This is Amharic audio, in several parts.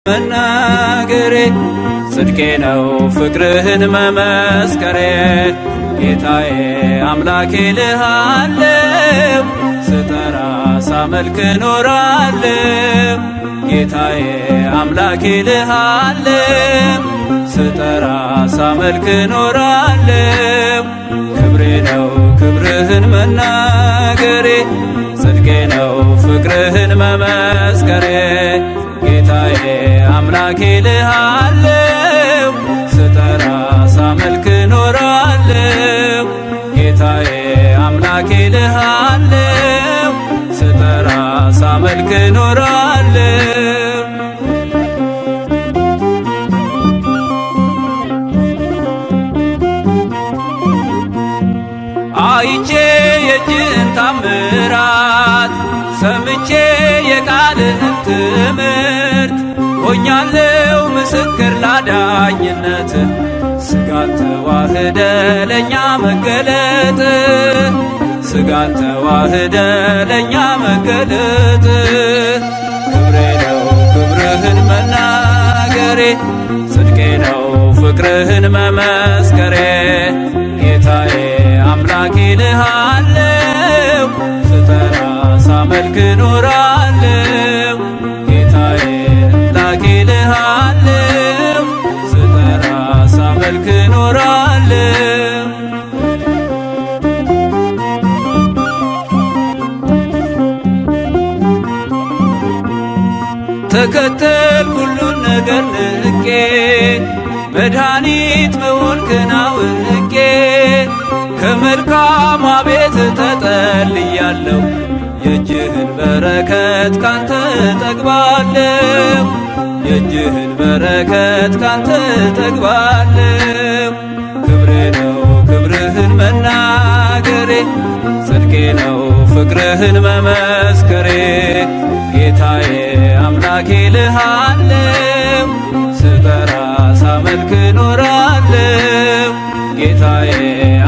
መናገሬ ጽድቄ ነው ፍቅርህን መመስከሬ ጌታዬ አምላኬ ልሃለው ስጠራ ሳመልክ ኖራለው ጌታዬ አምላኬ ልሃለው ስጠራ ሳመልክ ኖራለው ክብሬ ነው ክብርህን መናገሬ ጽድቄ ነው ፍቅርህን መመስከሬ ጌታዬ አምላኬ ልሃለው ስጠራ ሳመልክ ኖራለው ጌታዬ አምላኬ ልሃለው ስጠራ ሳመልክ ኖራለው አይቼ የእጅህን ታምራት ሰምቼ የቃልህን ትምህርት ሆኛለው ምስክር ላዳኝነት ስጋን ተዋህደ ለእኛ መገለጥ ስጋን ተዋህደ ለእኛ መገለጥ ክብሬ ነው ክብርህን መናገሬ ጽድቄ ነው ፍቅርህን መመስከሬ ጌታዬ አምላኬ ልሃለው ስጠራ ሳመልክ ኖራለው ጌታዬ አምላኬ ልሃለው ስጠራ ሳመልክ ኖራለው ተከተል ሁሉን ነገር ንቄ መድኃኒት መሆንክን አውቄ ከመልካም ቤት ተጠልያለሁ የእጅህን በረከት ካንተ ጠግባለሁ የእጅህን በረከት ካንተ ጠግባለሁ ክብሬ ነው ክብርህን መናገሬ ጽድቄ ነው ፍቅርህን መመስከሬ ጌታዬ አምላኬ ልሃለው ስጠራ ሳመልክ ኖራለው ጌታዬ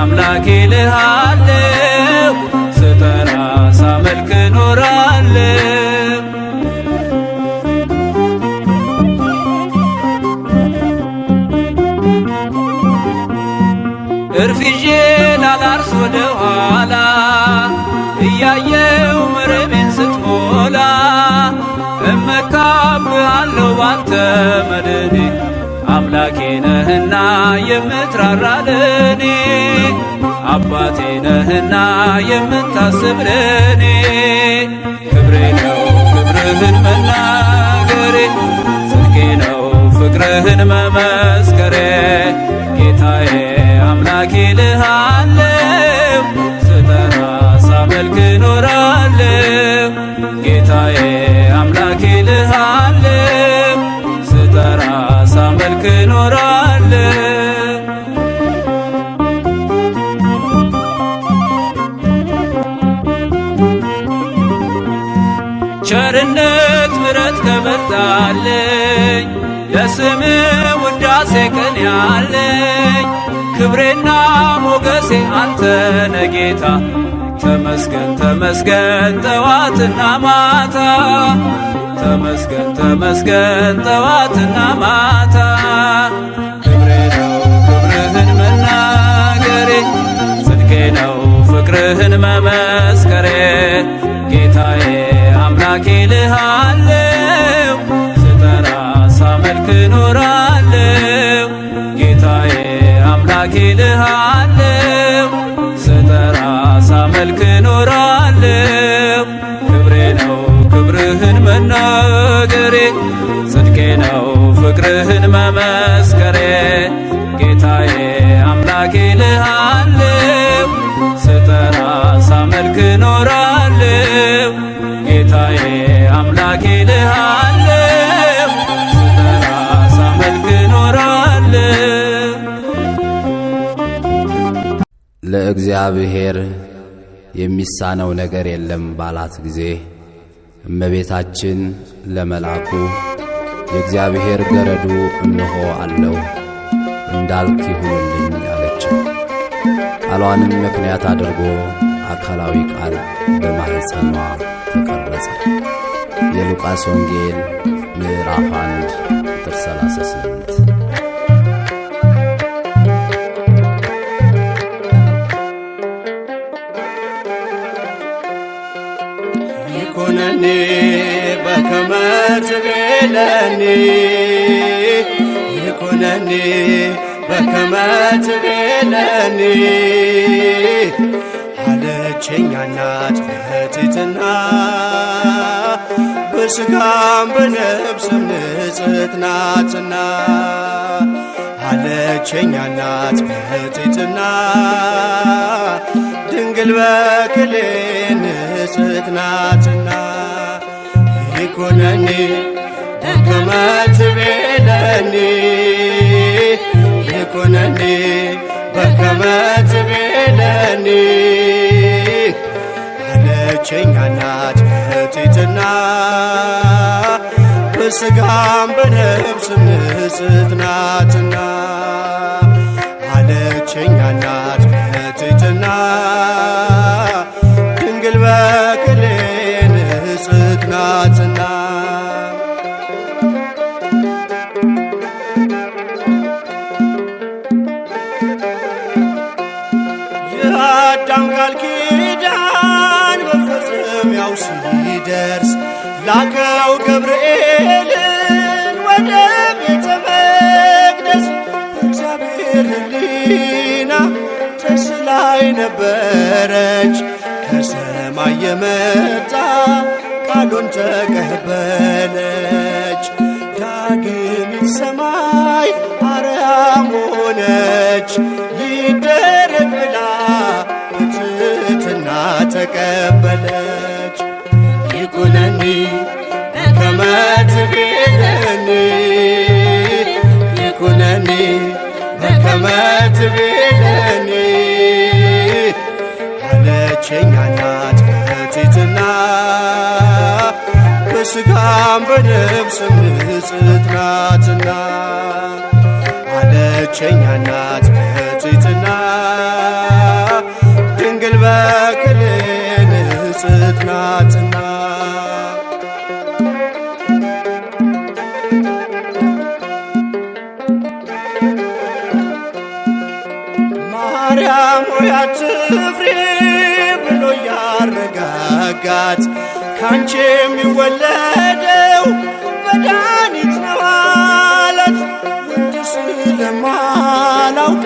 አምላኬ ልሃለው ስጠራ ሳመልክ ኖራለው እርፍዤ ላላርስ ወደ ኋላ እያየው መረቤን ስትሞላ እመካብሃለሁ ባንተ መድኔ አምላኬ ነህና የምትራራ ለኔ አባቴ ነህና የምታስብ ለኔ ክብሬ ነው ክብርህን መናገሬ ጽድቄ ነው ፍቅርህን መመስከሬ ጌታዬ አምላኬ ልሃለው ስጠራ ሳመልክ ኖራለው ጌታዬ አምላኬ ልሃለው ስጠራ ሳመልክ ኖራለው ቸርነት ምሕረት ከበዛልኝ ለስም ውዳሴ ቀን ያለኝ ክብሬና ሞገሴ አንተ ነህ ጌታ ተመስገን ተመስገን ጠዋትና ማታ ተመስገን ተመስገን ጠዋትና ማታ ክብሬ ነው ክብርህን መናገሬ ጽድቄ ነው ፍቅርህን መመስከሬ ጌታዬ አምላኬ ልሃለው ስጠራ ሳመልክ ኖራለው ጌታዬ አምላኬ ልሃለው ስጠራ ሳመልክ ኖራለው ክብሬ ነው ክብርህን መናገሬ ጽድቄ ነው ፍቅርህን መመስከሬ ጌታዬ አምላኬ ልሃለው ስጠራ ሳመልክ ኖራለው ጌታዬ አምላኬ ልሃለው ስጠራ ሳመልክ ኖራለው ለእግዚአብሔር የሚሳነው ነገር የለም ባላት ጊዜ እመቤታችን ለመልአኩ የእግዚአብሔር ገረዱ እነሆ አለው እንዳልክ ይሁንልኝ አለችው። ቃሏንም ምክንያት አድርጎ አካላዊ ቃል በማህፀኗ ተቀረጸ። የሉቃስ ወንጌል ምዕራፍ 1 ለኒ ይኩነኒ በከመ ትቤለኒ አለችኝ እናት በትሕትና በሥጋም በነፍስም ንጽሕት ናትና አለችኝ እናት በትሕትና ድንግል በክሌ ንጽሕት ናትና ይኩነኒ በከመ ትቤለኒ ይኩነኒ በከመ ትቤለኒ አለችኝ እናት በትሕትና በሥጋም በነፍስም ንጽሕት ናትና አለችኝ እናት በትሕትና ድንግል በክሌ ንጽሕት ናትና የአዳም ቃል ኪዳን መፈጸሚያው ሲደርስ ላከው ገብርኤልን ወደ ቤተ መቅደስ እግዚአብሔር ሕሊና ተስላይ ነበረች ከሰማይ የመጣ ቃሉን ተቀበለች ዳግሚት ሰማይ አርያም ሆነች ይደረግ ብላ በትሕትና ተቀበለች ይኩነኒ በከመ ትቤለኒ ይኩነኒ በከመ ትቤለኒ አለችኝ እናት በትሕትና በሥጋም በነፍስም ንጽሕት ናትና አለችኝ እናት በትሕትና ድንግል በክሌ ንጽሕት ናትና ማርያም ሆይ አትፍሪ ብሎ ያረጋጋት ካንቺ የሚወለደው መድኃኒት ነው አላት ወንድ ስለማላውቅ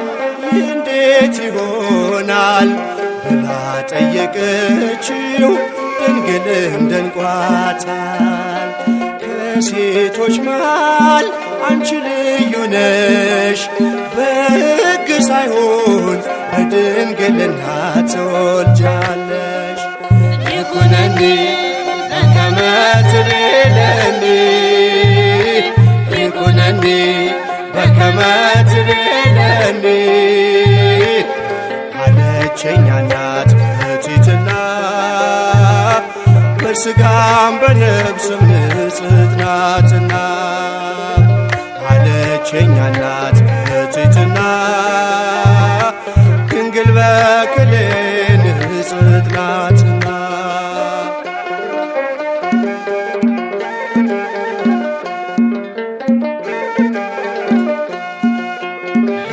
ይህ እንዴት ይሆናል ብላ ጠየቀችው ድንግልም ደንቋታል ከሴቶች መሃል አንቺ ልዩ ነሽ በሕግ ሳይሆን በድንግልና ትወልጃለሽ ይኩነኒ በከመ ትቤለኒ ይኩነኒ በከመ ትቤለኒ አለችኝ እናት በትሕትና በሥጋም በነፍስም ንጽሕት ናትና አለችኝ እናት በትሕትና ድንግል በክሌ ንጽሕት ናትና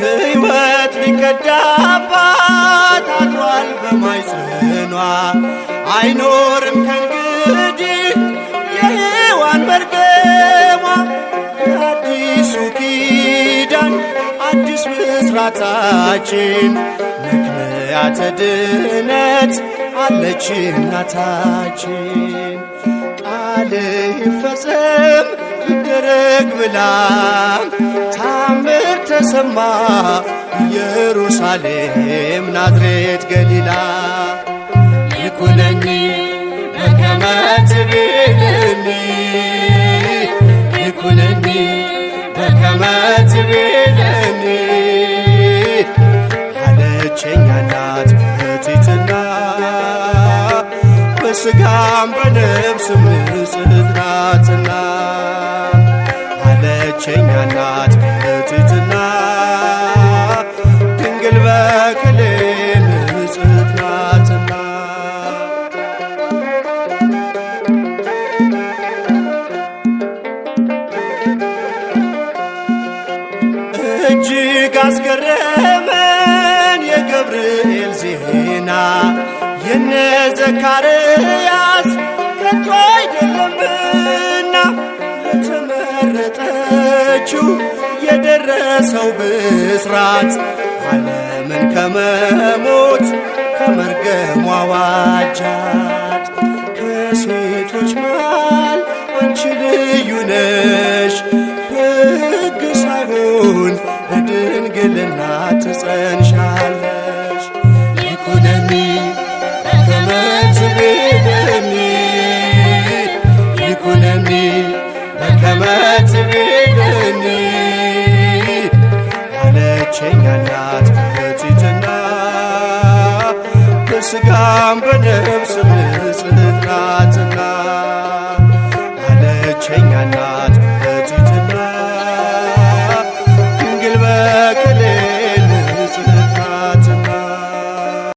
ሕይወት ሊቀዳባት አድሯል በማኅፀኗ አይኖርም ከእንግዲህ የሔዋን መርገሟ የአዲሱ ኪዳን አዲስ ምስራታችን ምክንያተ ድኅነት አለች እናታችን ቃል ይፈጸም ይደረግ ብላ ታምር ተሰማ ኢየሩሳሌም ናዝሬት ገሊላ ይኩነኒ በከመ ትቤለኒ ይኩነኒ በከመ ትቤለኒ አለችኝ እናት በትሕትና በሥጋም በነፍስም ንጽሕት ናትና አለችኝ እናት በትሕትና ድንግል በክሌ ንጽሕት ናትና እጅግ አስገረመን የገብርኤል ዜና የነ ዘካርያስ ከቶ አይደለምና መረጠችው የደረሰው ብስራት ዓለምን ከመሞት ከመርገሟ ዋጃት። ከሴቶች መሃል አንቺ ልዩ ነሽ፣ በሕግ ሳይሆን በድንግልና ትጸንሻለሽ። ይኩነኒ በከመ ትቤለኒ፣ ይኩነኒ በከመ ትቤለኒ ያለችኝ እናት በትሕትና በሥጋም በነፍስ